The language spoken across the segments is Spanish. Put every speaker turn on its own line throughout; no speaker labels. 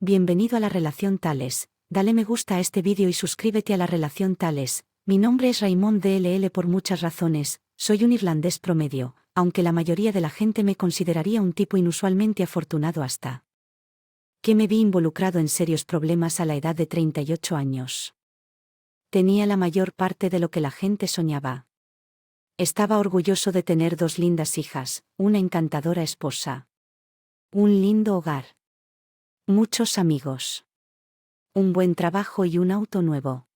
Bienvenido a la relación Tales. Dale me gusta a este vídeo y suscríbete a la relación Tales. Mi nombre es Raymond DLL por muchas razones. Soy un irlandés promedio, aunque la mayoría de la gente me consideraría un tipo inusualmente afortunado hasta que me vi involucrado en serios problemas a la edad de 38 años. Tenía la mayor parte de lo que la gente soñaba. Estaba orgulloso de tener 2 lindas hijas, una encantadora esposa, un lindo hogar, muchos amigos, un buen trabajo y un auto nuevo.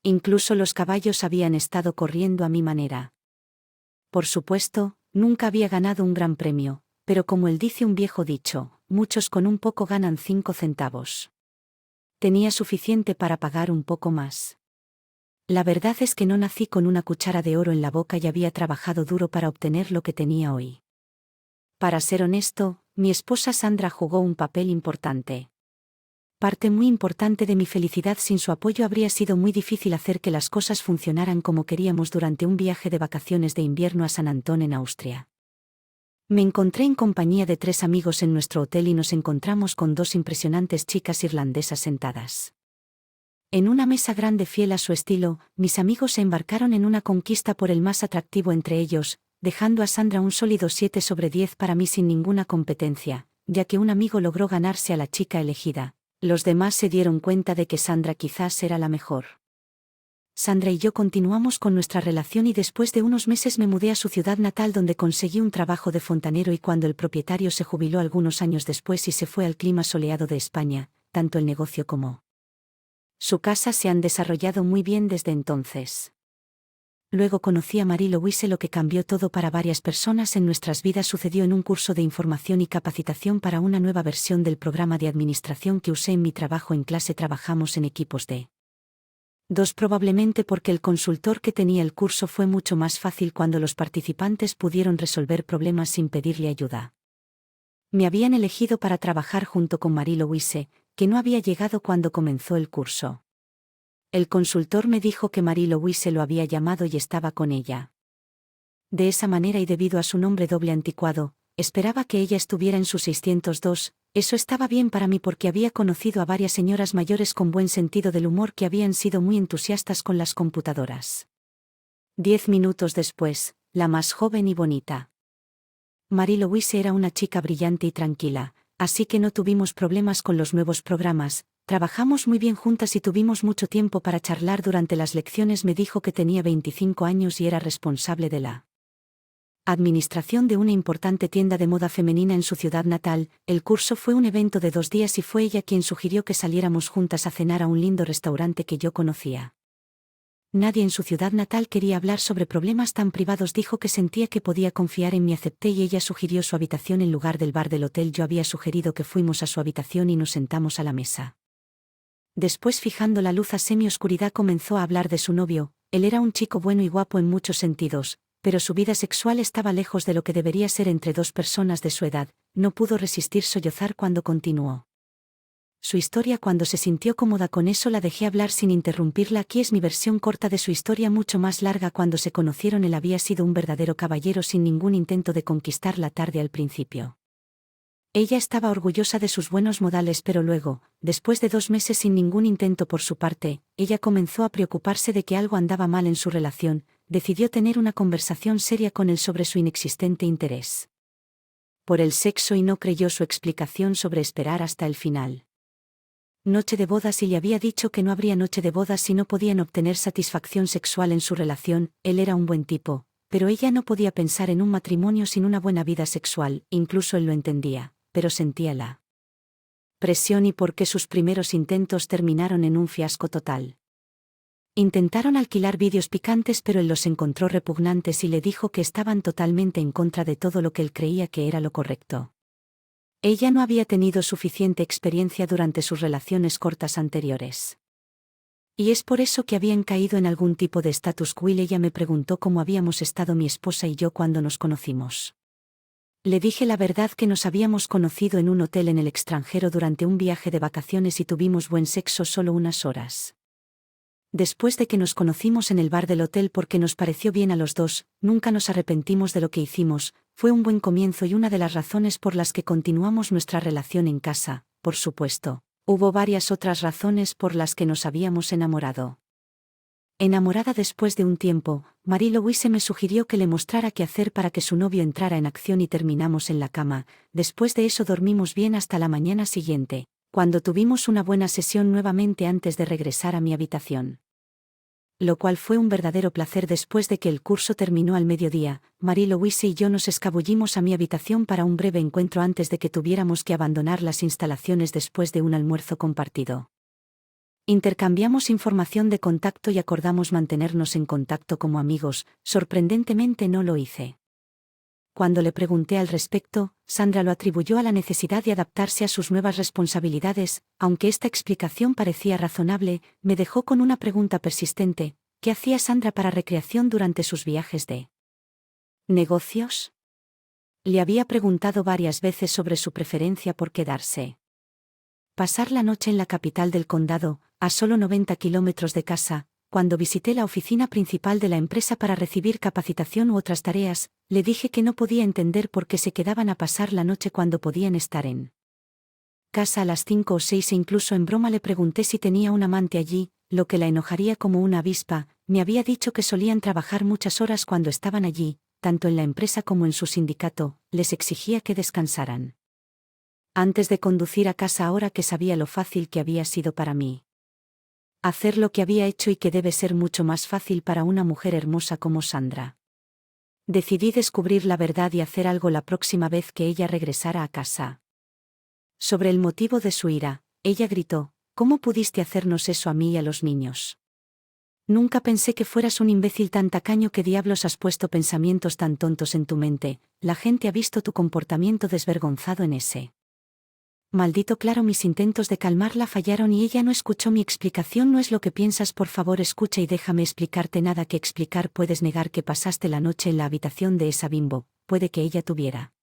Incluso los caballos habían estado corriendo a mi manera. Por supuesto, nunca había ganado un gran premio, pero como él dice un viejo dicho, muchos con un poco ganan 5 centavos. Tenía suficiente para pagar un poco más. La verdad es que no nací con una cuchara de oro en la boca y había trabajado duro para obtener lo que tenía hoy. Para ser honesto, mi esposa Sandra jugó un papel importante. Parte muy importante de mi felicidad. Sin su apoyo habría sido muy difícil hacer que las cosas funcionaran como queríamos durante un viaje de vacaciones de invierno a San Antón en Austria. Me encontré en compañía de 3 amigos en nuestro hotel y nos encontramos con 2 impresionantes chicas irlandesas sentadas. En una mesa grande fiel a su estilo, mis amigos se embarcaron en una conquista por el más atractivo entre ellos, dejando a Sandra un sólido 7 sobre 10 para mí sin ninguna competencia, ya que un amigo logró ganarse a la chica elegida. Los demás se dieron cuenta de que Sandra quizás era la mejor. Sandra y yo continuamos con nuestra relación y después de unos meses me mudé a su ciudad natal donde conseguí un trabajo de fontanero y cuando el propietario se jubiló algunos años después y se fue al clima soleado de España, tanto el negocio como su casa se han desarrollado muy bien desde entonces. Luego conocí a Marie Louise. Lo que cambió todo para varias personas en nuestras vidas sucedió en un curso de información y capacitación para una nueva versión del programa de administración que usé en mi trabajo en clase. Trabajamos en equipos de 2 probablemente porque el consultor que tenía el curso fue mucho más fácil cuando los participantes pudieron resolver problemas sin pedirle ayuda. Me habían elegido para trabajar junto con Marie Louise, que no había llegado cuando comenzó el curso. El consultor me dijo que Marie Louise lo había llamado y estaba con ella. De esa manera y debido a su nombre doble anticuado, esperaba que ella estuviera en su 602, eso estaba bien para mí porque había conocido a varias señoras mayores con buen sentido del humor que habían sido muy entusiastas con las computadoras. 10 minutos después, la más joven y bonita Marie Louise era una chica brillante y tranquila, así que no tuvimos problemas con los nuevos programas. Trabajamos muy bien juntas y tuvimos mucho tiempo para charlar durante las lecciones. Me dijo que tenía 25 años y era responsable de la administración de una importante tienda de moda femenina en su ciudad natal. El curso fue un evento de 2 días y fue ella quien sugirió que saliéramos juntas a cenar a un lindo restaurante que yo conocía. Nadie en su ciudad natal quería hablar sobre problemas tan privados. Dijo que sentía que podía confiar en mí. Acepté y ella sugirió su habitación en lugar del bar del hotel. Yo había sugerido que fuimos a su habitación y nos sentamos a la mesa. Después, fijando la luz a semioscuridad, comenzó a hablar de su novio. Él era un chico bueno y guapo en muchos sentidos, pero su vida sexual estaba lejos de lo que debería ser entre 2 personas de su edad. No pudo resistir sollozar cuando continuó su historia. Cuando se sintió cómoda con eso la dejé hablar sin interrumpirla. Aquí es mi versión corta de su historia, mucho más larga. Cuando se conocieron él había sido un verdadero caballero sin ningún intento de conquistarla tarde al principio. Ella estaba orgullosa de sus buenos modales, pero luego, después de 2 meses sin ningún intento por su parte, ella comenzó a preocuparse de que algo andaba mal en su relación. Decidió tener una conversación seria con él sobre su inexistente interés por el sexo y no creyó su explicación sobre esperar hasta el final. Noche de bodas y le había dicho que no habría noche de bodas si no podían obtener satisfacción sexual en su relación. Él era un buen tipo, pero ella no podía pensar en un matrimonio sin una buena vida sexual. Incluso él lo entendía, pero sentía la presión y porque sus primeros intentos terminaron en un fiasco total. Intentaron alquilar vídeos picantes, pero él los encontró repugnantes y le dijo que estaban totalmente en contra de todo lo que él creía que era lo correcto. Ella no había tenido suficiente experiencia durante sus relaciones cortas anteriores. Y es por eso que habían caído en algún tipo de status quo. Ella me preguntó cómo habíamos estado mi esposa y yo cuando nos conocimos. Le dije la verdad, que nos habíamos conocido en un hotel en el extranjero durante un viaje de vacaciones y tuvimos buen sexo solo unas horas después de que nos conocimos en el bar del hotel porque nos pareció bien a los 2, nunca nos arrepentimos de lo que hicimos. Fue un buen comienzo y una de las razones por las que continuamos nuestra relación en casa. por supuesto. Hubo varias otras razones por las que nos habíamos enamorado. Enamorada después de un tiempo, Marie-Louise me sugirió que le mostrara qué hacer para que su novio entrara en acción y terminamos en la cama. Después de eso dormimos bien hasta la mañana siguiente, cuando tuvimos una buena sesión nuevamente antes de regresar a mi habitación. Lo cual fue un verdadero placer. Después de que el curso terminó al mediodía, Marie-Louise y yo nos escabullimos a mi habitación para un breve encuentro antes de que tuviéramos que abandonar las instalaciones después de un almuerzo compartido. Intercambiamos información de contacto y acordamos mantenernos en contacto como amigos. Sorprendentemente no lo hice. Cuando le pregunté al respecto, Sandra lo atribuyó a la necesidad de adaptarse a sus nuevas responsabilidades. Aunque esta explicación parecía razonable, me dejó con una pregunta persistente: ¿qué hacía Sandra para recreación durante sus viajes de negocios? Le había preguntado varias veces sobre su preferencia por quedarse. Pasar la noche en la capital del condado, a solo 90 kilómetros de casa. Cuando visité la oficina principal de la empresa para recibir capacitación u otras tareas, le dije que no podía entender por qué se quedaban a pasar la noche cuando podían estar en casa a las 5 o 6 e incluso en broma le pregunté si tenía un amante allí, lo que la enojaría como una avispa. Me había dicho que solían trabajar muchas horas cuando estaban allí, tanto en la empresa como en su sindicato. Les exigía que descansaran antes de conducir a casa, ahora que sabía lo fácil que había sido para mí hacer lo que había hecho y que debe ser mucho más fácil para una mujer hermosa como Sandra. Decidí descubrir la verdad y hacer algo la próxima vez que ella regresara a casa. Sobre el motivo de su ira, ella gritó: ¿cómo pudiste hacernos eso a mí y a los niños? Nunca pensé que fueras un imbécil tan tacaño. ¿Qué diablos has puesto pensamientos tan tontos en tu mente? La gente ha visto tu comportamiento desvergonzado en ese maldito claro. Mis intentos de calmarla fallaron y ella no escuchó mi explicación. No es lo que piensas, por favor escucha y déjame explicarte. Nada que explicar. Puedes negar que pasaste la noche en la habitación de esa bimbo. Puede que ella tuviera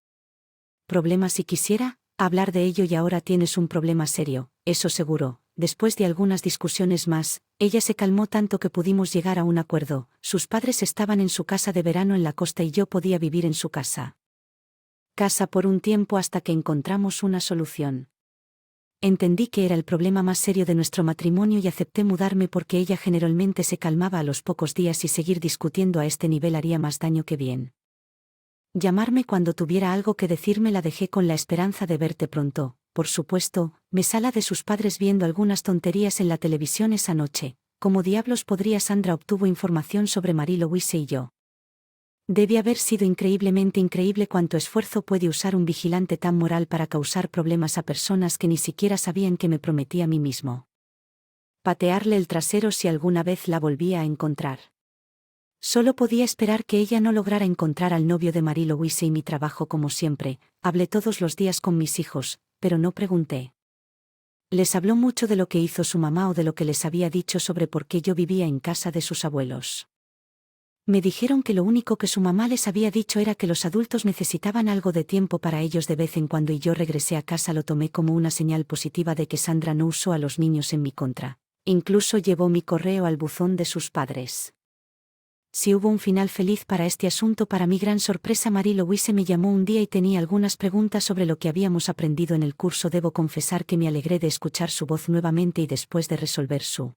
problemas si quisiera hablar de ello, y ahora tienes un problema serio, eso seguro. Después de algunas discusiones más, ella se calmó tanto que pudimos llegar a un acuerdo. Sus padres estaban en su casa de verano en la costa y yo podía vivir en su casa por un tiempo hasta que encontramos una solución. Entendí que era el problema más serio de nuestro matrimonio y acepté mudarme porque ella generalmente se calmaba a los pocos días y seguir discutiendo a este nivel haría más daño que bien. Llamarme cuando tuviera algo que decirme. La dejé con la esperanza de verte pronto. Por supuesto, me sala de sus padres viendo algunas tonterías en la televisión esa noche. ¿Cómo diablos podría? Sandra obtuvo información sobre Marie-Louise y yo. Debe haber sido increíblemente increíble cuánto esfuerzo puede usar un vigilante tan moral para causar problemas a personas que ni siquiera sabían que me prometí a mí mismo patearle el trasero si alguna vez la volvía a encontrar. Solo podía esperar que ella no lograra encontrar al novio de Marie-Louise y mi trabajo como siempre. Hablé todos los días con mis hijos, pero no pregunté. Les habló mucho de lo que hizo su mamá o de lo que les había dicho sobre por qué yo vivía en casa de sus abuelos. Me dijeron que lo único que su mamá les había dicho era que los adultos necesitaban algo de tiempo para ellos de vez en cuando, y yo regresé a casa. Lo tomé como una señal positiva de que Sandra no usó a los niños en mi contra. Incluso llevó mi correo al buzón de sus padres. Si hubo un final feliz para este asunto, para mi gran sorpresa Marie-Louise me llamó un día y tenía algunas preguntas sobre lo que habíamos aprendido en el curso. Debo confesar que me alegré de escuchar su voz nuevamente y después de resolver su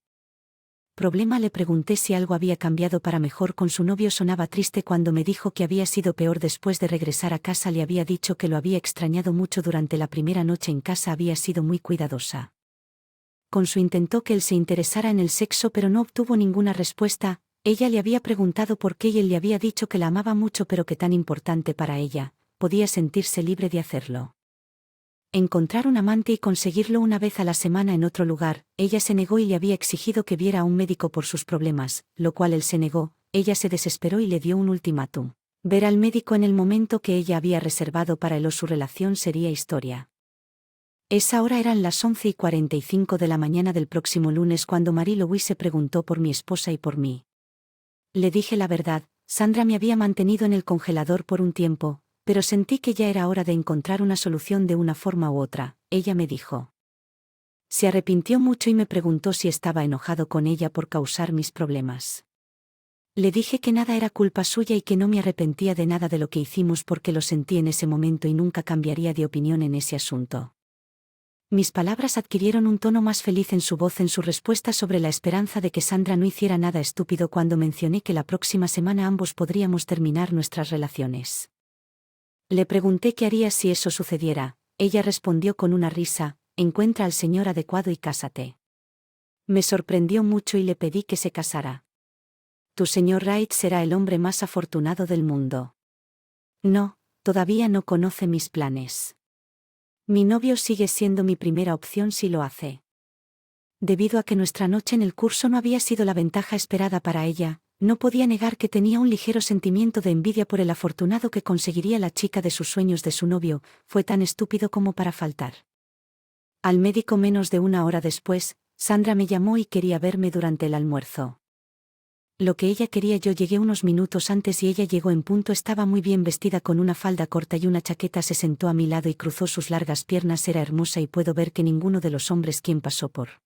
problema le pregunté si algo había cambiado para mejor con su novio. Sonaba triste cuando me dijo que había sido peor después de regresar a casa. Le había dicho que lo había extrañado mucho durante la primera noche en casa. Había sido muy cuidadosa con su intentó que él se interesara en el sexo, pero no obtuvo ninguna respuesta. Ella le había preguntado por qué y él le había dicho que la amaba mucho, pero que tan importante para ella, podía sentirse libre de hacerlo. Encontrar un amante y conseguirlo una vez a la semana en otro lugar. Ella se negó y le había exigido que viera a un médico por sus problemas, lo cual él se negó. Ella se desesperó y le dio un ultimátum: ver al médico en el momento que ella había reservado para él o su relación sería historia. Esa hora eran las 11:45 de la mañana del próximo lunes cuando Marie-Louise preguntó por mi esposa y por mí. Le dije la verdad. Sandra me había mantenido en el congelador por un tiempo, pero sentí que ya era hora de encontrar una solución de una forma u otra. Ella me dijo. Se arrepintió mucho y me preguntó si estaba enojado con ella por causar mis problemas. Le dije que nada era culpa suya y que no me arrepentía de nada de lo que hicimos porque lo sentí en ese momento y nunca cambiaría de opinión en ese asunto. Mis palabras adquirieron un tono más feliz en su voz en su respuesta sobre la esperanza de que Sandra no hiciera nada estúpido cuando mencioné que la próxima semana ambos podríamos terminar nuestras relaciones. Le pregunté qué haría si eso sucediera. Ella respondió con una risa: encuentra al señor adecuado y cásate. Me sorprendió mucho y le pedí que se casara. Tu señor Wright será el hombre más afortunado del mundo. No, todavía no conoce mis planes. Mi novio sigue siendo mi primera opción si lo hace. Debido a que nuestra noche en el curso no había sido la ventaja esperada para ella, no podía negar que tenía un ligero sentimiento de envidia por el afortunado que conseguiría la chica de sus sueños de su novio. Fue tan estúpido como para faltar. Al médico menos de una hora después, Sandra me llamó y quería verme durante el almuerzo. Lo que ella quería yo llegué unos minutos antes y ella llegó en punto. Estaba muy bien vestida con una falda corta y una chaqueta. Se sentó a mi lado y cruzó sus largas piernas. Era hermosa y puedo ver que ninguno de los hombres quien pasó por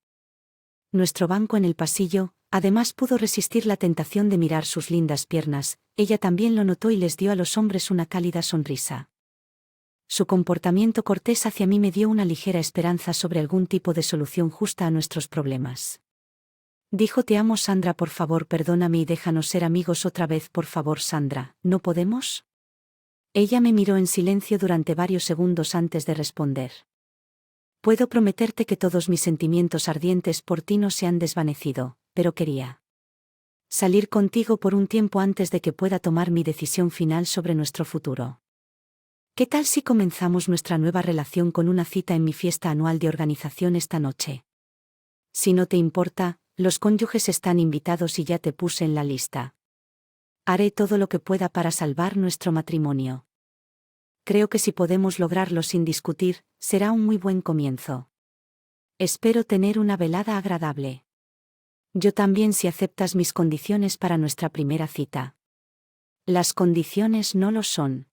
nuestro banco en el pasillo, además pudo resistir la tentación de mirar sus lindas piernas. Ella también lo notó y les dio a los hombres una cálida sonrisa. Su comportamiento cortés hacia mí me dio una ligera esperanza sobre algún tipo de solución justa a nuestros problemas. Dijo: te amo, Sandra, por favor perdóname y déjanos ser amigos otra vez, por favor, Sandra, ¿no podemos? Ella me miró en silencio durante varios segundos antes de responder. Puedo prometerte que todos mis sentimientos ardientes por ti no se han desvanecido, pero quería salir contigo por un tiempo antes de que pueda tomar mi decisión final sobre nuestro futuro. ¿Qué tal si comenzamos nuestra nueva relación con una cita en mi fiesta anual de organización esta noche? Si no te importa, los cónyuges están invitados y ya te puse en la lista. Haré todo lo que pueda para salvar nuestro matrimonio. Creo que si podemos lograrlo sin discutir, será un muy buen comienzo. Espero tener una velada agradable. Yo también, si aceptas mis condiciones para nuestra primera cita. Las condiciones no lo son.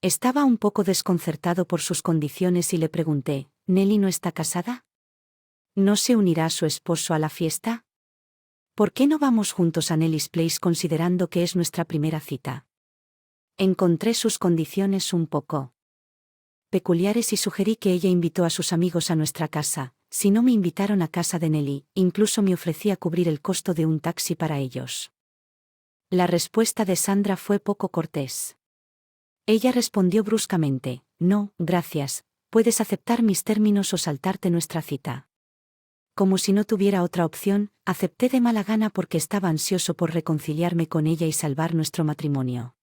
Estaba un poco desconcertado por sus condiciones y le pregunté: ¿Nelly no está casada? ¿No se unirá su esposo a la fiesta? ¿Por qué no vamos juntos a Nelly's Place considerando que es nuestra primera cita? Encontré sus condiciones un poco peculiares y sugerí que ella invitó a sus amigos a nuestra casa. Si no me invitaron a casa de Nelly, incluso me ofrecía cubrir el costo de un taxi para ellos. La respuesta de Sandra fue poco cortés. Ella respondió bruscamente: no, gracias, puedes aceptar mis términos o saltarte nuestra cita. Como si no tuviera otra opción, acepté de mala gana porque estaba ansioso por reconciliarme con ella y salvar nuestro matrimonio.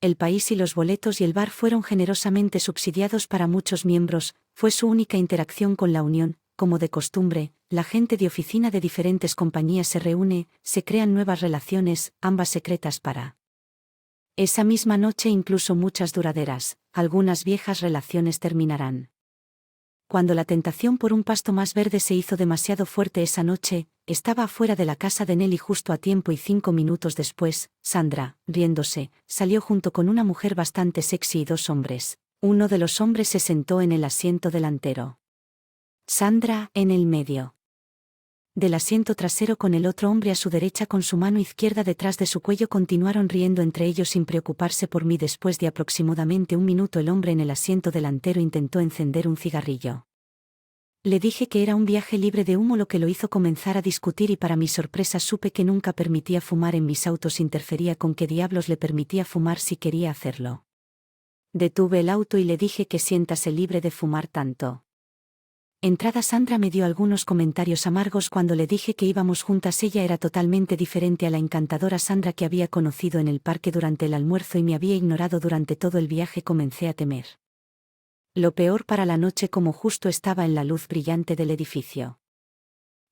El país y los boletos y el bar fueron generosamente subsidiados para muchos miembros. Fue su única interacción con la unión. Como de costumbre, la gente de oficina de diferentes compañías se reúne, se crean nuevas relaciones, ambas secretas para esa misma noche, incluso muchas duraderas. Algunas viejas relaciones terminarán. Cuando la tentación por un pasto más verde se hizo demasiado fuerte esa noche, estaba afuera de la casa de Nelly justo a tiempo y 5 minutos después, Sandra, riéndose, salió junto con una mujer bastante sexy y 2 hombres. Uno de los hombres se sentó en el asiento delantero. Sandra, en el medio del asiento trasero con el otro hombre a su derecha con su mano izquierda detrás de su cuello. Continuaron riendo entre ellos sin preocuparse por mí. Después de aproximadamente un minuto el hombre en el asiento delantero intentó encender un cigarrillo. Le dije que era un viaje libre de humo, lo que lo hizo comenzar a discutir y para mi sorpresa supe que nunca permitía fumar en mis autos. Interfería con qué diablos le permitía fumar si quería hacerlo. Detuve el auto y le dije que siéntase libre de fumar tanto. Entrada Sandra me dio algunos comentarios amargos cuando le dije que íbamos juntas. Ella era totalmente diferente a la encantadora Sandra que había conocido en el parque durante el almuerzo y me había ignorado durante todo el viaje. Comencé a temer lo peor para la noche, como justo estaba en la luz brillante del edificio.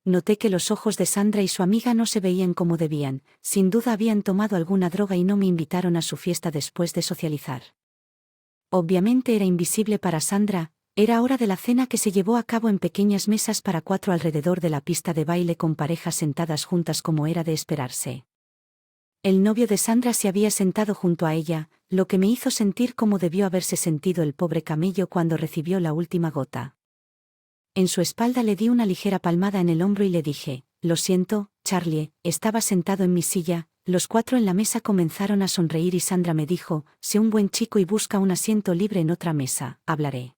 Noté que los ojos de Sandra y su amiga no se veían como debían. Sin duda habían tomado alguna droga y no me invitaron a su fiesta después de socializar. Obviamente era invisible para Sandra. Era hora de la cena, que se llevó a cabo en pequeñas mesas para 4 alrededor de la pista de baile con parejas sentadas juntas como era de esperarse. El novio de Sandra se había sentado junto a ella, lo que me hizo sentir como debió haberse sentido el pobre camello cuando recibió la última gota. En su espalda le di una ligera palmada en el hombro y le dije: lo siento, Charlie. Estaba sentado en mi silla. Los 4 en la mesa comenzaron a sonreír y Sandra me dijo: sé un buen chico y busca un asiento libre en otra mesa, hablaré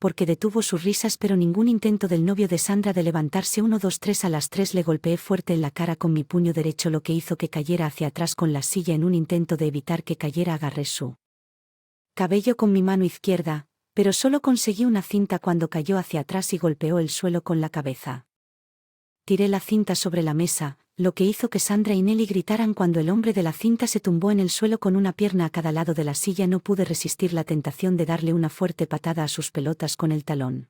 porque detuvo sus risas, pero ningún intento del novio de Sandra de levantarse. 1, 2, 3. A las 3 le golpeé fuerte en la cara con mi puño derecho, lo que hizo que cayera hacia atrás con la silla. En un intento de evitar que cayera, agarré su cabello con mi mano izquierda, pero solo conseguí una cinta cuando cayó hacia atrás y golpeó el suelo con la cabeza. Tiré la cinta sobre la mesa, lo que hizo que Sandra y Nelly gritaran cuando el hombre de la cinta se tumbó en el suelo con una pierna a cada lado de la silla. No pude resistir la tentación de darle una fuerte patada a sus pelotas con el talón.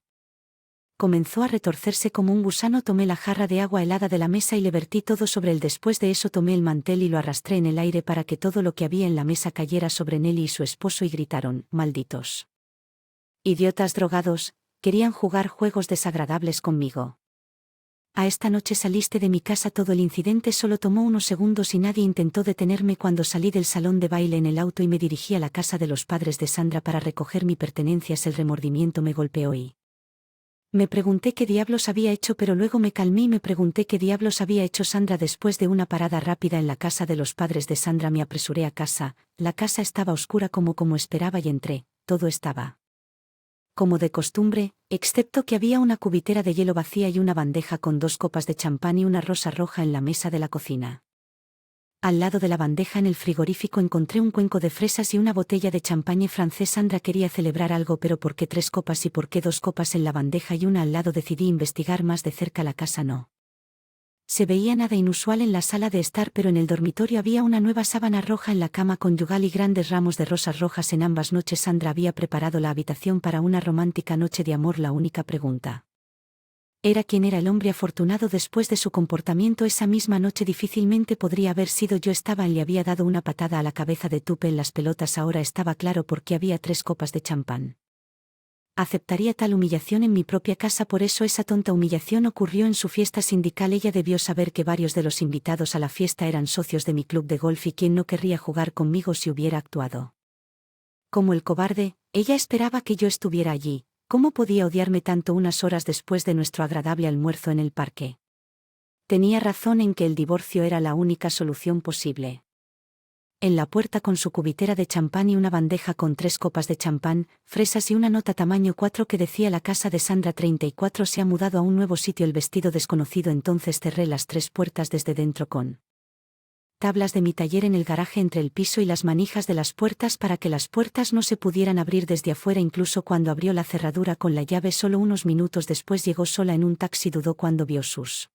Comenzó a retorcerse como un gusano. Tomé la jarra de agua helada de la mesa y le vertí todo sobre él. Después de eso tomé el mantel y lo arrastré en el aire para que todo lo que había en la mesa cayera sobre Nelly y su esposo, y gritaron: «¡Malditos idiotas drogados! Querían jugar juegos desagradables conmigo. A esta noche saliste de mi casa». Todo el incidente solo tomó unos segundos y nadie intentó detenerme cuando salí del salón de baile en el auto y me dirigí a la casa de los padres de Sandra para recoger mis pertenencias. El remordimiento me golpeó y me pregunté qué diablos había hecho, pero luego me calmé y me pregunté qué diablos había hecho Sandra. Después de una parada rápida en la casa de los padres de Sandra, me apresuré a casa. La casa estaba oscura como esperaba y entré. Todo estaba como de costumbre, excepto que había una cubitera de hielo vacía y una bandeja con 2 copas de champán y una rosa roja en la mesa de la cocina. Al lado de la bandeja en el frigorífico encontré un cuenco de fresas y una botella de champagne francés. Sandra quería celebrar algo, pero ¿por qué 3 copas y por qué 2 copas en la bandeja y una al lado? Decidí investigar más de cerca la casa. No se veía nada inusual en la sala de estar, pero en el dormitorio había una nueva sábana roja en la cama conyugal y grandes ramos de rosas rojas en ambas noches. Sandra había preparado la habitación para una romántica noche de amor. La única pregunta era quién era el hombre afortunado después de su comportamiento esa misma noche. Difícilmente podría haber sido yo. Le había dado una patada a la cabeza de tupe en las pelotas. Ahora estaba claro por qué había 3 copas de champán. Aceptaría tal humillación en mi propia casa. Por eso esa tonta humillación ocurrió en su fiesta sindical. Ella debió saber que varios de los invitados a la fiesta eran socios de mi club de golf, y quién no querría jugar conmigo si hubiera actuado como el cobarde. Ella esperaba que yo estuviera allí. ¿Cómo podía odiarme tanto unas horas después de nuestro agradable almuerzo en el parque? Tenía razón en que el divorcio era la única solución posible. En la puerta, con su cubitera de champán y una bandeja con 3 copas de champán, fresas y una nota tamaño 4 que decía: la casa de Sandra 34 se ha mudado a un nuevo sitio. El vestido desconocido. Entonces cerré las 3 puertas desde dentro con tablas de mi taller en el garaje entre el piso y las manijas de las puertas para que las puertas no se pudieran abrir desde afuera. Incluso cuando abrió la cerradura con la llave solo unos minutos después llegó sola en un taxi. Dudó cuando vio sus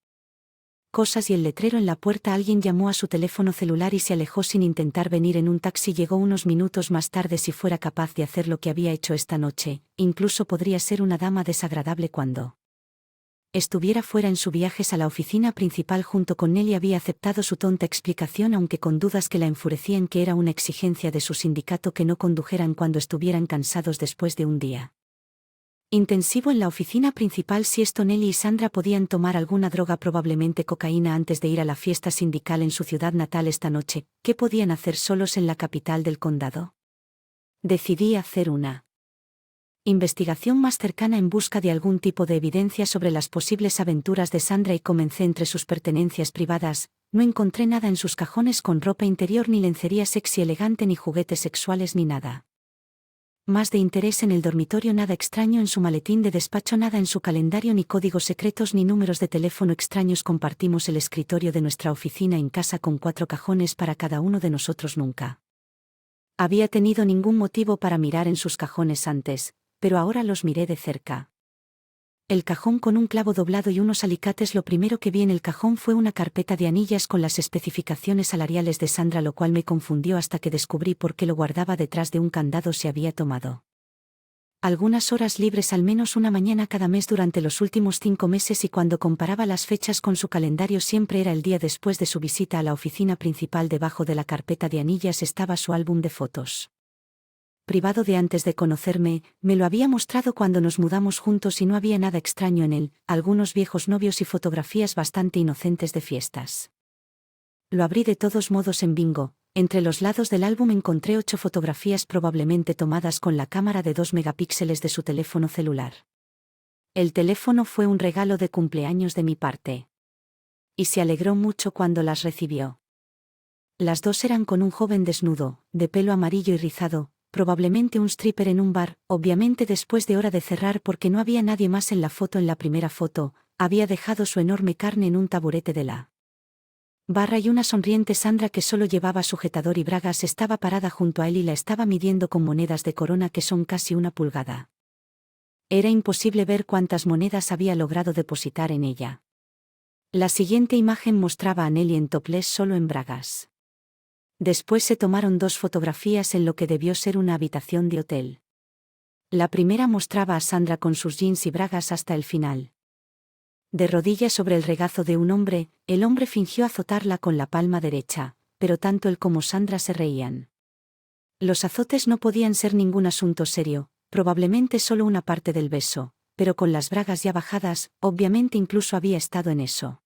cosas y el letrero en la puerta. Alguien llamó a su teléfono celular y se alejó sin intentar venir en un taxi. Llegó unos minutos más tarde. Si fuera capaz de hacer lo que había hecho esta noche, incluso podría ser una dama desagradable cuando estuviera fuera en su viajes a la oficina principal junto con Nelly. Había aceptado su tonta explicación, aunque con dudas que la enfurecían, que era una exigencia de su sindicato que no condujeran cuando estuvieran cansados después de un día intensivo en la oficina principal. Si esto, Nelly y Sandra podían tomar alguna droga, probablemente cocaína, antes de ir a la fiesta sindical en su ciudad natal esta noche. ¿Qué podían hacer solos en la capital del condado? Decidí hacer una investigación más cercana en busca de algún tipo de evidencia sobre las posibles aventuras de Sandra y comencé entre sus pertenencias privadas. No encontré nada en sus cajones con ropa interior, ni lencería sexy elegante, ni juguetes sexuales, ni nada más de interés en el dormitorio. Nada extraño en su maletín de despacho, nada en su calendario, ni códigos secretos, ni números de teléfono extraños. Compartimos el escritorio de nuestra oficina en casa con 4 cajones para cada uno de nosotros. Nunca había tenido ningún motivo para mirar en sus cajones antes, pero ahora los miré de cerca. El cajón con un clavo doblado y unos alicates. Lo primero que vi en el cajón fue una carpeta de anillas con las especificaciones salariales de Sandra, lo cual me confundió hasta que descubrí por qué lo guardaba detrás de un candado. Se había tomado algunas horas libres, al menos una mañana cada mes durante los últimos 5 meses, y cuando comparaba las fechas con su calendario siempre era el día después de su visita a la oficina principal. Debajo de la carpeta de anillas estaba su álbum de fotos privado de antes de conocerme. Me lo había mostrado cuando nos mudamos juntos y no había nada extraño en él, algunos viejos novios y fotografías bastante inocentes de fiestas. Lo abrí de todos modos en bingo. Entre los lados del álbum encontré 8 fotografías probablemente tomadas con la cámara de 2 megapíxeles de su teléfono celular. El teléfono fue un regalo de cumpleaños de mi parte. Y se alegró mucho cuando las recibió. Las 2 eran con un joven desnudo, de pelo amarillo y rizado, probablemente un stripper en un bar, obviamente después de hora de cerrar porque no había nadie más en la foto. En la primera foto, había dejado su enorme carne en un taburete de la barra y una sonriente Sandra que solo llevaba sujetador y bragas estaba parada junto a él y la estaba midiendo con monedas de corona que son casi 1 pulgada. Era imposible ver cuántas monedas había logrado depositar en ella. La siguiente imagen mostraba a Nelly en topless solo en bragas. Después se tomaron 2 fotografías en lo que debió ser una habitación de hotel. La primera mostraba a Sandra con sus jeans y bragas hasta el final. De rodillas sobre el regazo de un hombre, el hombre fingió azotarla con la palma derecha, pero tanto él como Sandra se reían. Los azotes no podían ser ningún asunto serio, probablemente solo una parte del beso, pero con las bragas ya bajadas, obviamente incluso había estado en eso.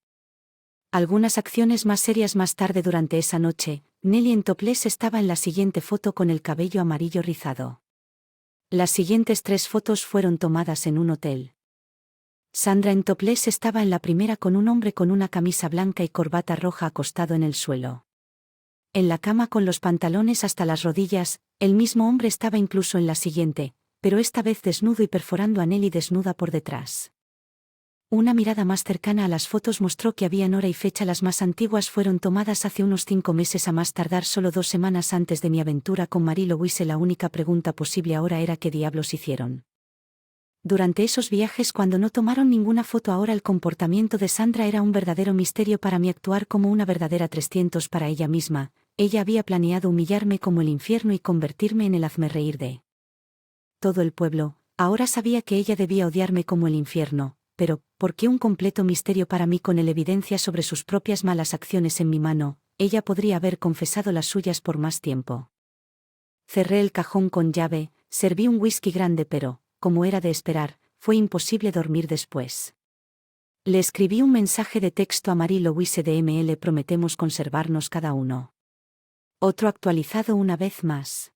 Algunas acciones más serias más tarde durante esa noche, Nelly en topless estaba en la siguiente foto con el cabello amarillo rizado. Las siguientes 3 fotos fueron tomadas en un hotel. Sandra en topless estaba en la primera con un hombre con una camisa blanca y corbata roja acostado en el suelo. En la cama con los pantalones hasta las rodillas, el mismo hombre estaba incluso en la siguiente, pero esta vez desnudo y perforando a Nelly desnuda por detrás. Una mirada más cercana a las fotos mostró que habían hora y fecha. Las más antiguas fueron tomadas hace unos 5 meses a más tardar solo 2 semanas antes de mi aventura con Marie-Louise. La única pregunta posible ahora era qué diablos hicieron. Durante esos viajes cuando no tomaron ninguna foto. Ahora el comportamiento de Sandra era un verdadero misterio para mí, actuar como una verdadera 300 para ella misma. Ella había planeado humillarme como el infierno y convertirme en el hazmerreír de todo el pueblo. Ahora sabía que ella debía odiarme como el infierno, pero, ¿por qué un completo misterio para mí? Con el evidencia sobre sus propias malas acciones en mi mano, ella podría haber confesado las suyas por más tiempo. Cerré el cajón con llave, serví un whisky grande pero, como era de esperar, fue imposible dormir después. Le escribí un mensaje de texto a Marie-Louise de ML. Prometemos conservarnos cada uno. Otro actualizado una vez más.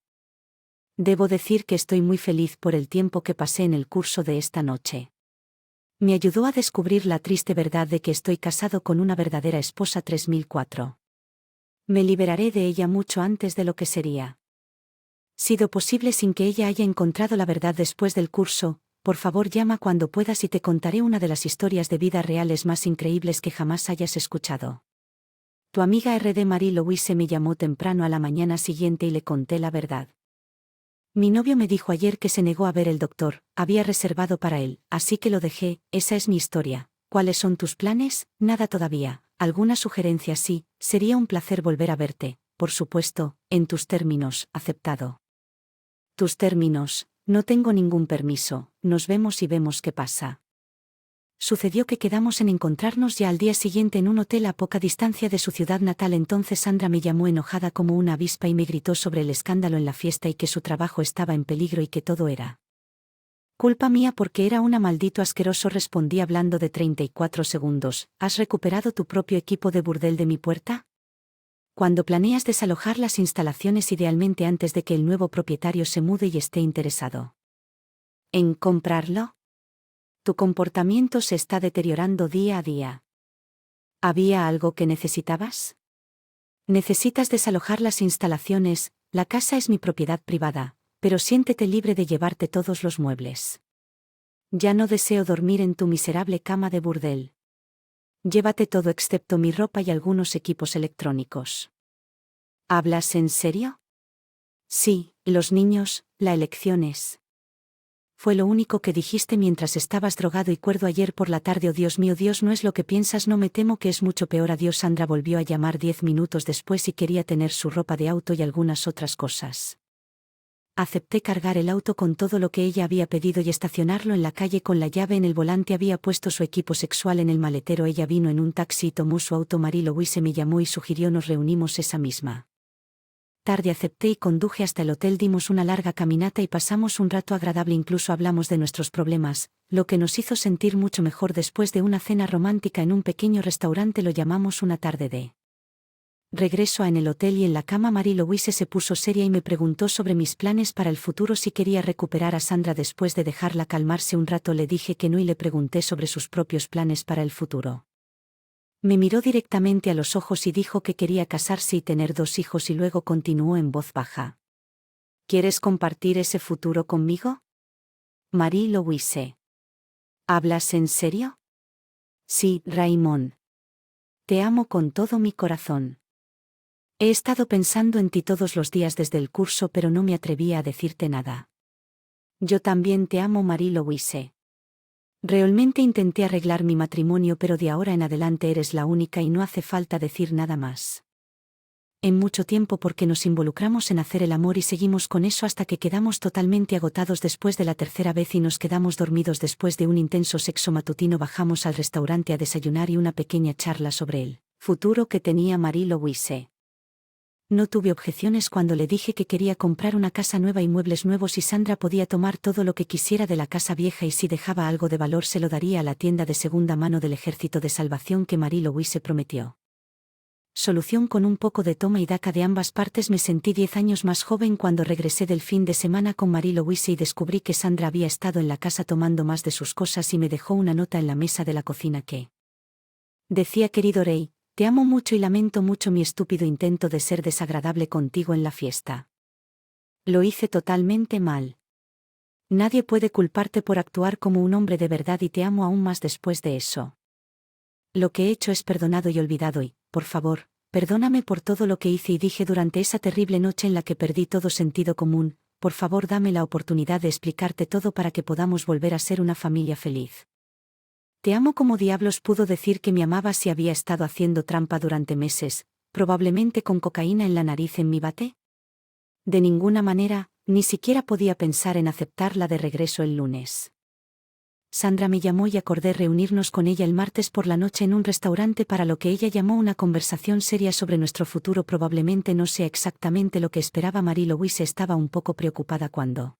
Debo decir que estoy muy feliz por el tiempo que pasé en el curso de esta noche. Me ayudó a descubrir la triste verdad de que estoy casado con una verdadera esposa 3004. Me liberaré de ella mucho antes de lo que sería sido posible sin que ella haya encontrado la verdad después del curso. Por favor llama cuando puedas y te contaré una de las historias de vida reales más increíbles que jamás hayas escuchado. Tu amiga RD. Marie-Louise me llamó temprano a la mañana siguiente y le conté la verdad. Mi novio me dijo ayer que se negó a ver el doctor, había reservado para él, así que lo dejé. Esa es mi historia. ¿Cuáles son tus planes? Nada todavía. ¿Alguna sugerencia? Sí, sería un placer volver a verte, por supuesto, en tus términos. Aceptado. Tus términos, no tengo ningún permiso, nos vemos y vemos qué pasa. Sucedió que quedamos en encontrarnos ya al día siguiente en un hotel a poca distancia de su ciudad natal. Entonces Sandra me llamó enojada como una avispa y me gritó sobre el escándalo en la fiesta y que su trabajo estaba en peligro y que todo era culpa mía porque era una maldito asqueroso. Respondí hablando de 34 segundos. ¿Has recuperado tu propio equipo de burdel de mi puerta? Cuando planeas desalojar las instalaciones, idealmente antes de que el nuevo propietario se mude y esté interesado en comprarlo. Tu comportamiento se está deteriorando día a día. ¿Había algo que necesitabas? Necesitas desalojar las instalaciones. La casa es mi propiedad privada, pero siéntete libre de llevarte todos los muebles. Ya no deseo dormir en tu miserable cama de burdel. Llévate todo excepto mi ropa y algunos equipos electrónicos. ¿Hablas en serio? Sí, los niños, la elección es. Fue lo único que dijiste mientras estabas drogado y cuerdo ayer por la tarde. Oh Dios mío, Dios no es lo que piensas. No me temo que es mucho peor. Adiós. Sandra volvió a llamar 10 minutos después y quería tener su ropa de auto y algunas otras cosas. Acepté cargar el auto con todo lo que ella había pedido y estacionarlo en la calle con la llave en el volante. Había puesto su equipo sexual en el maletero. Ella vino en un taxi y tomó su auto. Marie-Louise me llamó y sugirió nos reunimos esa misma tarde. Acepté y conduje hasta el hotel. Dimos una larga caminata y pasamos un rato agradable. Incluso hablamos de nuestros problemas, lo que nos hizo sentir mucho mejor. Después de una cena romántica en un pequeño restaurante, lo llamamos una tarde de regreso en el hotel y en la cama Marie-Louise se puso seria y me preguntó sobre mis planes para el futuro, si quería recuperar a Sandra. Después de dejarla calmarse un rato le dije que no y le pregunté sobre sus propios planes para el futuro. Me miró directamente a los ojos y dijo que quería casarse y tener 2 hijos y luego continuó en voz baja. ¿Quieres compartir ese futuro conmigo? Marie-Louise. ¿Hablas en serio? Sí, Raymond. Te amo con todo mi corazón. He estado pensando en ti todos los días desde el curso, pero no me atrevía a decirte nada. Yo también te amo, Marie-Louise. Realmente intenté arreglar mi matrimonio, pero de ahora en adelante eres la única y no hace falta decir nada más. En mucho tiempo, porque nos involucramos en hacer el amor y seguimos con eso hasta que quedamos totalmente agotados después de la tercera vez y nos quedamos dormidos después de un intenso sexo matutino. Bajamos al restaurante a desayunar y una pequeña charla sobre el futuro que tenía Marie-Louise. No tuve objeciones cuando le dije que quería comprar una casa nueva y muebles nuevos y Sandra podía tomar todo lo que quisiera de la casa vieja y si dejaba algo de valor se lo daría a la tienda de segunda mano del Ejército de Salvación que Marie-Louise prometió. Solución: con un poco de toma y daca de ambas partes. Me sentí 10 años más joven cuando regresé del fin de semana con Marie-Louise y descubrí que Sandra había estado en la casa tomando más de sus cosas y me dejó una nota en la mesa de la cocina que decía: querido Ray, te amo mucho y lamento mucho mi estúpido intento de ser desagradable contigo en la fiesta. Lo hice totalmente mal. Nadie puede culparte por actuar como un hombre de verdad y te amo aún más después de eso. Lo que he hecho es perdonado y olvidado y, por favor, perdóname por todo lo que hice y dije durante esa terrible noche en la que perdí todo sentido común. Por favor, dame la oportunidad de explicarte todo para que podamos volver a ser una familia feliz. Te amo. ¿Cómo diablos pudo decir que me amaba si había estado haciendo trampa durante meses, probablemente con cocaína en la nariz en mi bate? De ninguna manera, ni siquiera podía pensar en aceptarla de regreso el lunes. Sandra me llamó y acordé reunirnos con ella el martes por la noche en un restaurante para lo que ella llamó una conversación seria sobre nuestro futuro. Probablemente no sea exactamente lo que esperaba. Marie-Louise estaba un poco preocupada cuando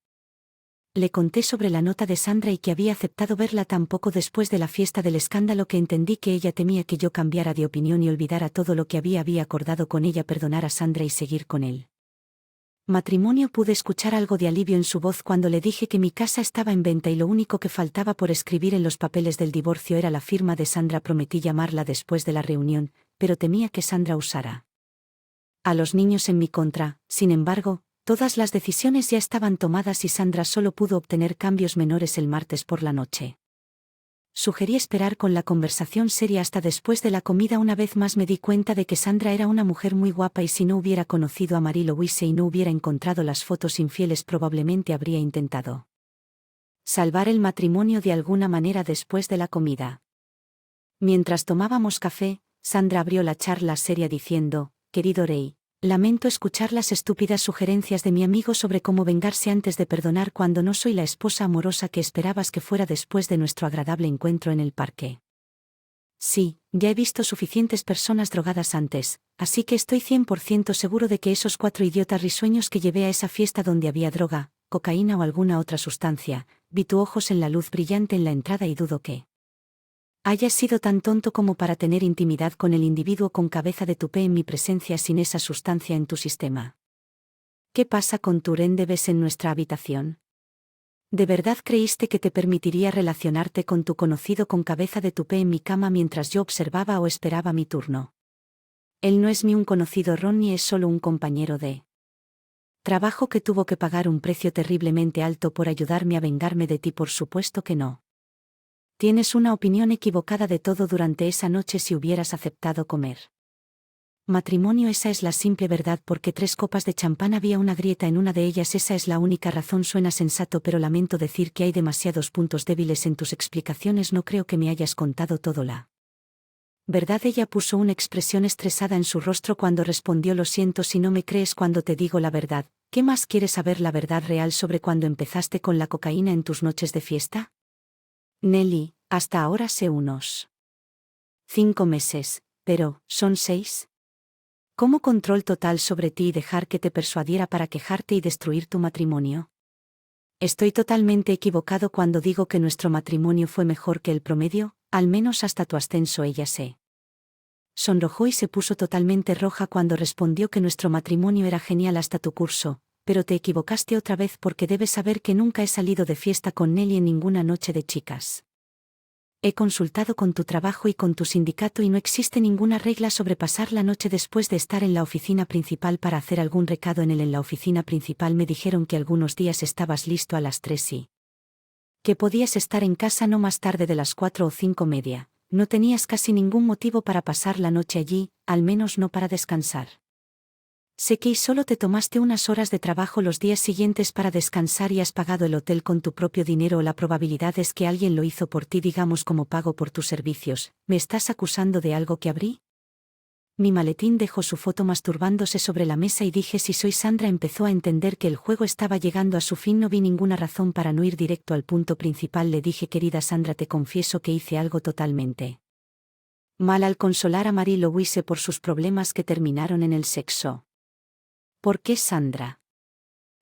le conté sobre la nota de Sandra y que había aceptado verla tan poco después de la fiesta del escándalo que entendí que ella temía que yo cambiara de opinión y olvidara todo lo que había acordado con ella, perdonar a Sandra y seguir con él. Matrimonio. Pude escuchar algo de alivio en su voz cuando le dije que mi casa estaba en venta y lo único que faltaba por escribir en los papeles del divorcio era la firma de Sandra. Prometí llamarla después de la reunión, pero temía que Sandra usara a los niños en mi contra. Sin embargo, todas las decisiones ya estaban tomadas y Sandra solo pudo obtener cambios menores el martes por la noche. Sugerí esperar con la conversación seria hasta después de la comida. Una vez más me di cuenta de que Sandra era una mujer muy guapa y si no hubiera conocido a Marie-Louise y no hubiera encontrado las fotos infieles probablemente habría intentado salvar el matrimonio de alguna manera después de la comida. Mientras tomábamos café, Sandra abrió la charla seria diciendo: querido Ray, lamento escuchar las estúpidas sugerencias de mi amigo sobre cómo vengarse antes de perdonar cuando no soy la esposa amorosa que esperabas que fuera después de nuestro agradable encuentro en el parque. Sí, ya he visto suficientes personas drogadas antes, así que estoy 100% seguro de que esos 4 idiotas risueños que llevé a esa fiesta donde había droga, cocaína o alguna otra sustancia, vi tus ojos en la luz brillante en la entrada y dudo que hayas sido tan tonto como para tener intimidad con el individuo con cabeza de tupé en mi presencia sin esa sustancia en tu sistema. ¿Qué pasa con tu rendezvous en nuestra habitación? ¿De verdad creíste que te permitiría relacionarte con tu conocido con cabeza de tupé en mi cama mientras yo observaba o esperaba mi turno? Él no es ni un conocido Ronnie, es solo un compañero de trabajo que tuvo que pagar un precio terriblemente alto por ayudarme a vengarme de ti. Por supuesto que no. Tienes una opinión equivocada de todo durante esa noche. Si hubieras aceptado comer matrimonio, esa es la simple verdad. Porque 3 copas de champán había una grieta en una de ellas. Esa es la única razón. Suena sensato, pero lamento decir que hay demasiados puntos débiles en tus explicaciones. No creo que me hayas contado todo la verdad. Ella puso una expresión estresada en su rostro cuando respondió: lo siento si no me crees cuando te digo la verdad. ¿Qué más quieres saber? ¿La verdad real sobre cuando empezaste con la cocaína en tus noches de fiesta? Nelly, hasta ahora sé unos 5 meses, pero, ¿son 6? ¿Cómo control total sobre ti y dejar que te persuadiera para quejarte y destruir tu matrimonio? Estoy totalmente equivocado cuando digo que nuestro matrimonio fue mejor que el promedio, al menos hasta tu ascenso. Ella se sonrojó y se puso totalmente roja cuando respondió que nuestro matrimonio era genial hasta tu curso, pero te equivocaste otra vez porque debes saber que nunca he salido de fiesta con Nelly en ninguna noche de chicas. He consultado con tu trabajo y con tu sindicato y no existe ninguna regla sobre pasar la noche después de estar en la oficina principal para hacer algún recado en la oficina principal me dijeron que algunos días estabas listo a las 3 y que podías estar en casa no más tarde de las 4 o 5:30. No tenías casi ningún motivo para pasar la noche allí, al menos no para descansar. Sé que solo te tomaste unas horas de trabajo los días siguientes para descansar y has pagado el hotel con tu propio dinero o la probabilidad es que alguien lo hizo por ti, digamos como pago por tus servicios. ¿Me estás acusando de algo que abrí? Mi maletín dejó su foto masturbándose sobre la mesa y dije si soy Sandra. Empezó a entender que el juego estaba llegando a su fin. No vi ninguna razón para no ir directo al punto principal. Le dije querida Sandra, te confieso que hice algo totalmente mal al consolar a Marie-Louise por sus problemas que terminaron en el sexo. ¿Por qué, Sandra?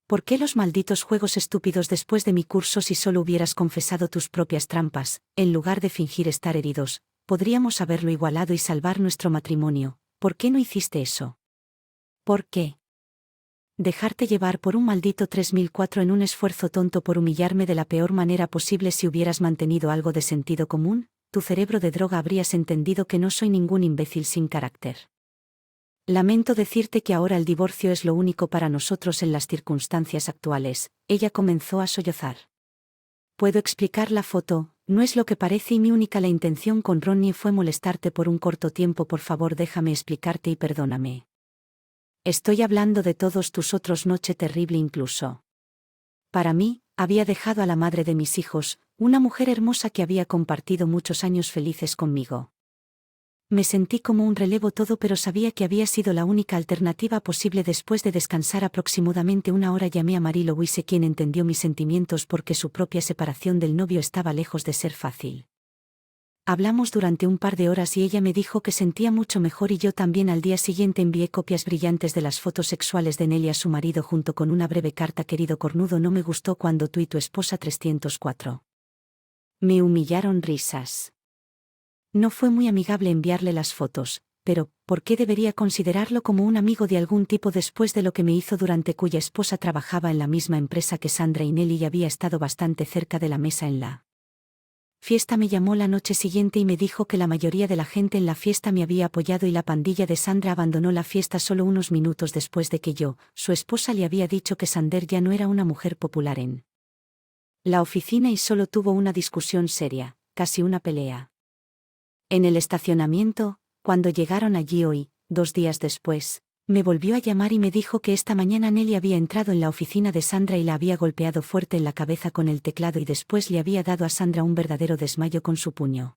¿Por qué los malditos juegos estúpidos después de mi curso? Si solo hubieras confesado tus propias trampas, en lugar de fingir estar heridos, podríamos haberlo igualado y salvar nuestro matrimonio. ¿Por qué no hiciste eso? ¿Por qué? Dejarte llevar por un maldito 3004 en un esfuerzo tonto por humillarme de la peor manera posible. Si hubieras mantenido algo de sentido común, tu cerebro de droga habrías entendido que no soy ningún imbécil sin carácter. Lamento decirte que ahora el divorcio es lo único para nosotros en las circunstancias actuales. Ella comenzó a sollozar. Puedo explicar la foto, no es lo que parece y mi única la intención con Ronnie fue molestarte por un corto tiempo. Por favor déjame explicarte y perdóname. Estoy hablando de todos tus otros noche terrible incluso. Para mí, había dejado a la madre de mis hijos, una mujer hermosa que había compartido muchos años felices conmigo. Me sentí como un relevo todo, pero sabía que había sido la única alternativa posible. Después de descansar aproximadamente una hora llamé a Marie-Louise, quien entendió mis sentimientos porque su propia separación del novio estaba lejos de ser fácil. Hablamos durante un par de horas y ella me dijo que sentía mucho mejor y yo también. Al día siguiente envié copias brillantes de las fotos sexuales de Nelly a su marido junto con una breve carta. Querido cornudo, no me gustó cuando tú y tu esposa 304 me humillaron. Risas. No fue muy amigable enviarle las fotos, pero, ¿por qué debería considerarlo como un amigo de algún tipo después de lo que me hizo? Durante cuya esposa trabajaba en la misma empresa que Sandra y Nelly y había estado bastante cerca de la mesa en la fiesta. Me llamó la noche siguiente y me dijo que la mayoría de la gente en la fiesta me había apoyado y la pandilla de Sandra abandonó la fiesta solo unos minutos después de que yo, su esposa, le había dicho que Sander ya no era una mujer popular en la oficina y solo tuvo una discusión seria, casi una pelea. En el estacionamiento, cuando llegaron allí hoy, 2 días después, me volvió a llamar y me dijo que esta mañana Nelly había entrado en la oficina de Sandra y la había golpeado fuerte en la cabeza con el teclado y después le había dado a Sandra un verdadero desmayo con su puño.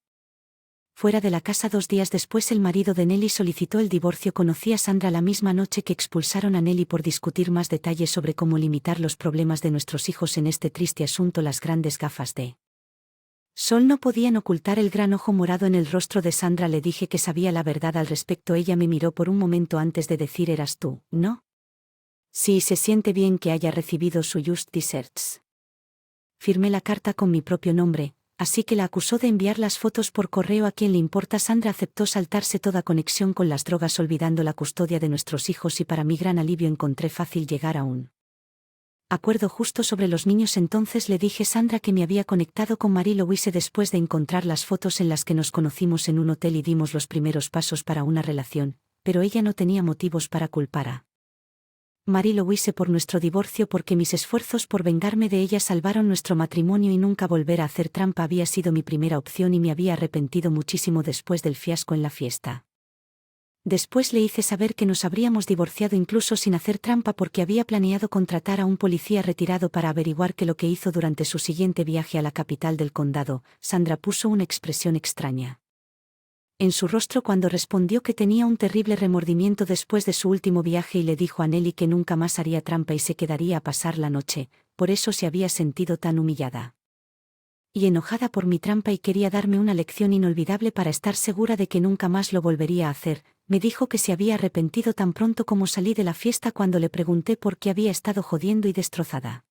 Fuera de la casa 2 días después el marido de Nelly solicitó el divorcio. Conocí a Sandra la misma noche que expulsaron a Nelly por discutir más detalles sobre cómo limitar los problemas de nuestros hijos en este triste asunto. Las grandes gafas de sol no podían ocultar el gran ojo morado en el rostro de Sandra. Le dije que sabía la verdad al respecto. Ella me miró por un momento antes de decir eras tú, ¿no? Sí, se siente bien que haya recibido su Just Desserts. Firmé la carta con mi propio nombre, así que la acusó de enviar las fotos por correo. ¿A quién le importa? Sandra aceptó saltarse toda conexión con las drogas olvidando la custodia de nuestros hijos y para mi gran alivio encontré fácil llegar a un acuerdo justo sobre los niños. Entonces le dije a Sandra que me había conectado con Marie-Louise después de encontrar las fotos en las que nos conocimos en un hotel y dimos los primeros pasos para una relación, pero ella no tenía motivos para culpar a Marie-Louise por nuestro divorcio porque mis esfuerzos por vengarme de ella salvaron nuestro matrimonio y nunca volver a hacer trampa había sido mi primera opción y me había arrepentido muchísimo después del fiasco en la fiesta. Después le hice saber que nos habríamos divorciado incluso sin hacer trampa porque había planeado contratar a un policía retirado para averiguar qué lo que hizo durante su siguiente viaje a la capital del condado. Sandra puso una expresión extraña en su rostro cuando respondió que tenía un terrible remordimiento después de su último viaje y le dijo a Nelly que nunca más haría trampa y se quedaría a pasar la noche, por eso se había sentido tan humillada y enojada por mi trampa y quería darme una lección inolvidable para estar segura de que nunca más lo volvería a hacer. Me dijo que se había arrepentido tan pronto como salí de la fiesta. Cuando le pregunté por qué había estado jodiendo y destrozada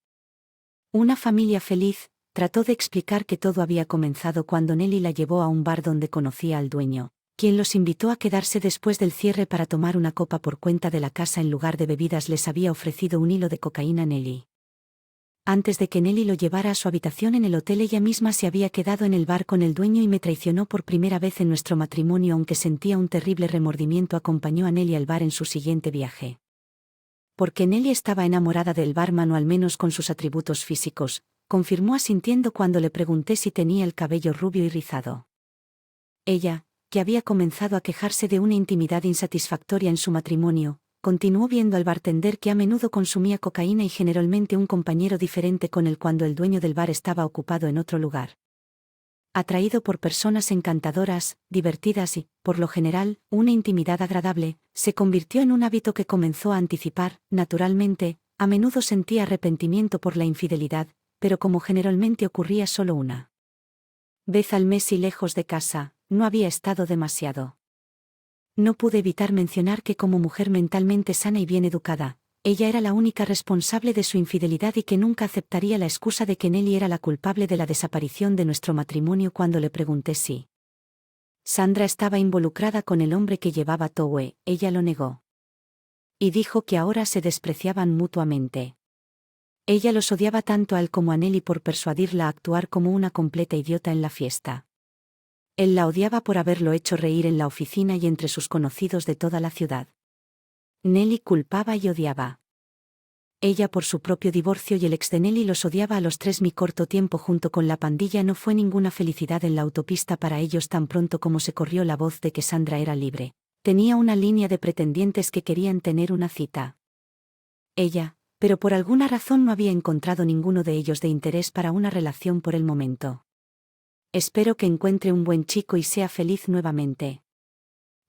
una familia feliz, trató de explicar que todo había comenzado cuando Nelly la llevó a un bar donde conocía al dueño, quien los invitó a quedarse después del cierre para tomar una copa por cuenta de la casa. En lugar de bebidas les había ofrecido un hilo de cocaína. Nelly Antes de que Nelly lo llevara a su habitación en el hotel, ella misma se había quedado en el bar con el dueño y me traicionó por primera vez en nuestro matrimonio. Aunque sentía un terrible remordimiento, acompañó a Nelly al bar en su siguiente viaje. Porque Nelly estaba enamorada del barman, o al menos con sus atributos físicos, confirmó asintiendo cuando le pregunté si tenía el cabello rubio y rizado. Ella, que había comenzado a quejarse de una intimidad insatisfactoria en su matrimonio, continuó viendo al bartender, que a menudo consumía cocaína, y generalmente un compañero diferente con él cuando el dueño del bar estaba ocupado en otro lugar. Atraído por personas encantadoras, divertidas y, por lo general, una intimidad agradable, se convirtió en un hábito que comenzó a anticipar. Naturalmente, a menudo sentía arrepentimiento por la infidelidad, pero como generalmente ocurría solo una vez al mes y lejos de casa, no había estado demasiado. No pude evitar mencionar que, como mujer mentalmente sana y bien educada, ella era la única responsable de su infidelidad y que nunca aceptaría la excusa de que Nelly era la culpable de la desaparición de nuestro matrimonio. Cuando le pregunté si Sandra estaba involucrada con el hombre que llevaba Towe, ella lo negó. Y dijo que ahora se despreciaban mutuamente. Ella los odiaba tanto a él como a Nelly por persuadirla a actuar como una completa idiota en la fiesta. Él la odiaba por haberlo hecho reír en la oficina y entre sus conocidos de toda la ciudad. Nelly culpaba y odiaba. Ella por su propio divorcio, y el ex de Nelly los odiaba a los tres. Mi corto tiempo junto con la pandilla no fue ninguna felicidad en la autopista para ellos. Tan pronto como se corrió la voz de que Sandra era libre, tenía una línea de pretendientes que querían tener una cita. Ella, pero por alguna razón no había encontrado ninguno de ellos de interés para una relación por el momento. Espero que encuentre un buen chico y sea feliz nuevamente.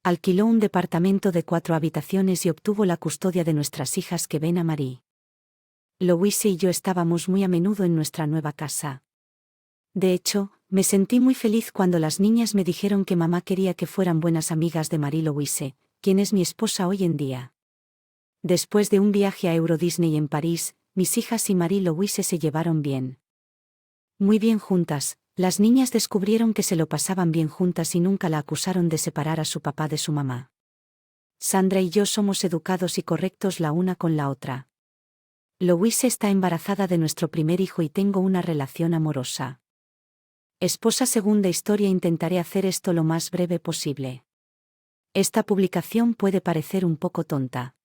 Alquiló un departamento de 4 habitaciones y obtuvo la custodia de nuestras hijas, que ven a Marie. Louise y yo estábamos muy a menudo en nuestra nueva casa. De hecho, me sentí muy feliz cuando las niñas me dijeron que mamá quería que fueran buenas amigas de Marie Louise, quien es mi esposa hoy en día. Después de un viaje a Euro Disney en París, mis hijas y Marie Louise se llevaron bien. Muy bien juntas. Las niñas descubrieron que se lo pasaban bien juntas y nunca la acusaron de separar a su papá de su mamá. Sandra y yo somos educados y correctos la una con la otra. Louise está embarazada de nuestro primer hijo y tengo una relación amorosa. Esposa. Segunda historia. Intentaré hacer esto lo más breve posible. Esta publicación puede parecer un poco tonta.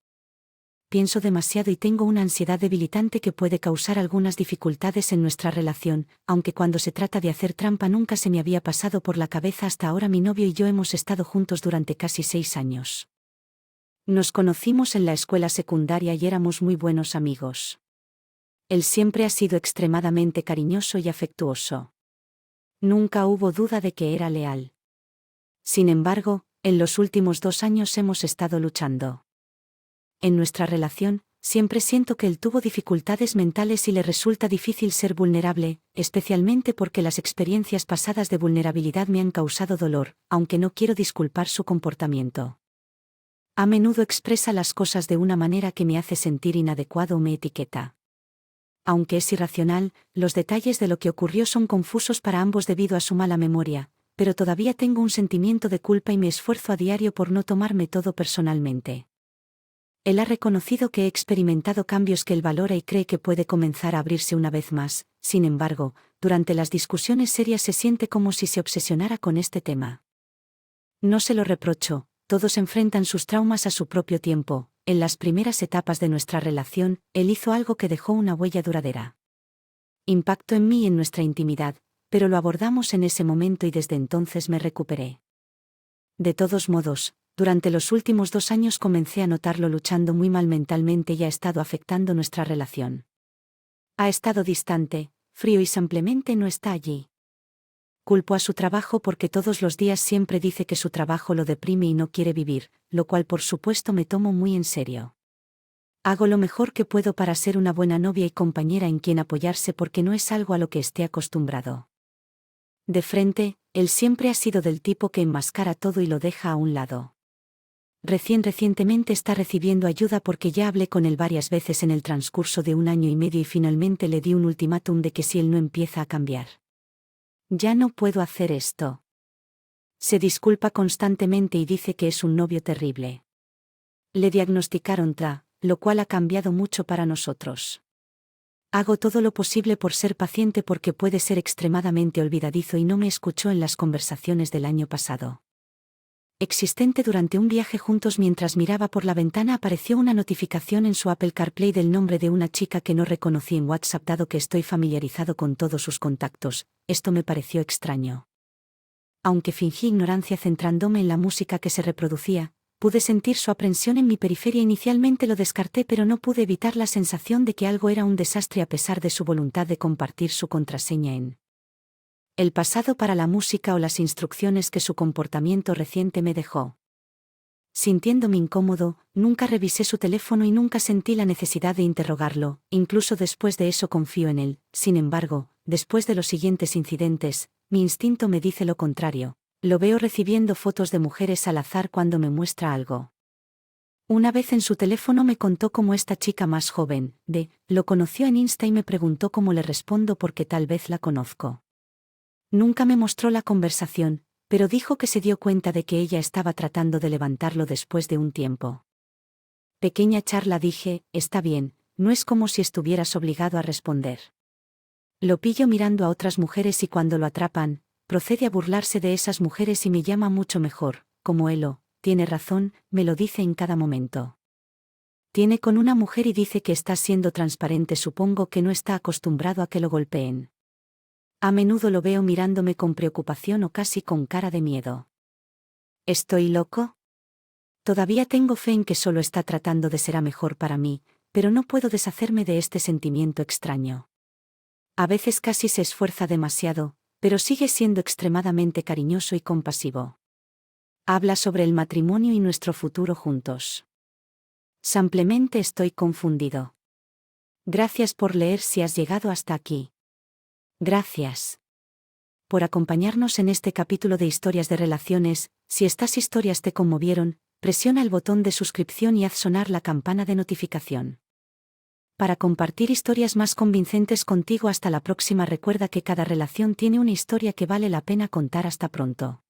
Pienso demasiado y tengo una ansiedad debilitante que puede causar algunas dificultades en nuestra relación, aunque cuando se trata de hacer trampa nunca se me había pasado por la cabeza hasta ahora. Mi novio y yo hemos estado juntos durante casi 6 años. Nos conocimos en la escuela secundaria y éramos muy buenos amigos. Él siempre ha sido extremadamente cariñoso y afectuoso. Nunca hubo duda de que era leal. Sin embargo, en los últimos 2 años hemos estado luchando. En nuestra relación, siempre siento que él tuvo dificultades mentales y le resulta difícil ser vulnerable, especialmente porque las experiencias pasadas de vulnerabilidad me han causado dolor, aunque no quiero disculpar su comportamiento. A menudo expresa las cosas de una manera que me hace sentir inadecuado o me etiqueta. Aunque es irracional, los detalles de lo que ocurrió son confusos para ambos debido a su mala memoria, pero todavía tengo un sentimiento de culpa y me esfuerzo a diario por no tomarme todo personalmente. Él ha reconocido que he experimentado cambios que él valora y cree que puede comenzar a abrirse una vez más. Sin embargo, durante las discusiones serias se siente como si se obsesionara con este tema. No se lo reprocho, todos enfrentan sus traumas a su propio tiempo. En las primeras etapas de nuestra relación, él hizo algo que dejó una huella duradera. Impactó en mí y en nuestra intimidad, pero lo abordamos en ese momento y desde entonces me recuperé. De todos modos, durante los últimos 2 años comencé a notarlo luchando muy mal mentalmente y ha estado afectando nuestra relación. Ha estado distante, frío y simplemente no está allí. Culpo a su trabajo porque todos los días siempre dice que su trabajo lo deprime y no quiere vivir, lo cual por supuesto me tomo muy en serio. Hago lo mejor que puedo para ser una buena novia y compañera en quien apoyarse porque no es algo a lo que esté acostumbrado. De frente, él siempre ha sido del tipo que enmascara todo y lo deja a un lado. Recientemente está recibiendo ayuda porque ya hablé con él varias veces en el transcurso de 1 año y medio y finalmente le di un ultimátum de que si él no empieza a cambiar. Ya no puedo hacer esto. Se disculpa constantemente y dice que es un novio terrible. Le diagnosticaron TDA, lo cual ha cambiado mucho para nosotros. Hago todo lo posible por ser paciente porque puede ser extremadamente olvidadizo y no me escuchó en las conversaciones del año pasado. Existente durante un viaje juntos mientras miraba por la ventana apareció una notificación en su Apple CarPlay del nombre de una chica que no reconocí en WhatsApp dado que estoy familiarizado con todos sus contactos, esto me pareció extraño. Aunque fingí ignorancia centrándome en la música que se reproducía, pude sentir su aprensión en mi periferia. Inicialmente lo descarté pero no pude evitar la sensación de que algo era un desastre a pesar de su voluntad de compartir su contraseña en el pasado para la música o las instrucciones que su comportamiento reciente me dejó. Sintiéndome incómodo, nunca revisé su teléfono y nunca sentí la necesidad de interrogarlo, incluso después de eso confío en él. Sin embargo, después de los siguientes incidentes, mi instinto me dice lo contrario. Lo veo recibiendo fotos de mujeres al azar cuando me muestra algo. Una vez en su teléfono me contó cómo esta chica más joven, lo conoció en Insta y me preguntó cómo le respondo porque tal vez la conozco. Nunca me mostró la conversación, pero dijo que se dio cuenta de que ella estaba tratando de levantarlo después de un tiempo. Pequeña charla dije, está bien, no es como si estuvieras obligado a responder. Lo pillo mirando a otras mujeres y cuando lo atrapan, procede a burlarse de esas mujeres y me llama mucho mejor, como Elo, tiene razón, me lo dice en cada momento. Tiene con una mujer y dice que está siendo transparente, supongo que no está acostumbrado a que lo golpeen. A menudo lo veo mirándome con preocupación o casi con cara de miedo. ¿Estoy loco? Todavía tengo fe en que solo está tratando de ser mejor para mí, pero no puedo deshacerme de este sentimiento extraño. A veces casi se esfuerza demasiado, pero sigue siendo extremadamente cariñoso y compasivo. Habla sobre el matrimonio y nuestro futuro juntos. Simplemente estoy confundido. Gracias por leer si has llegado hasta aquí. Gracias por acompañarnos en este capítulo de Historias de Relaciones. Si estas historias te conmovieron, presiona el botón de suscripción y haz sonar la campana de notificación. Para compartir historias más convincentes contigo, hasta la próxima. Recuerda que cada relación tiene una historia que vale la pena contar. Hasta pronto.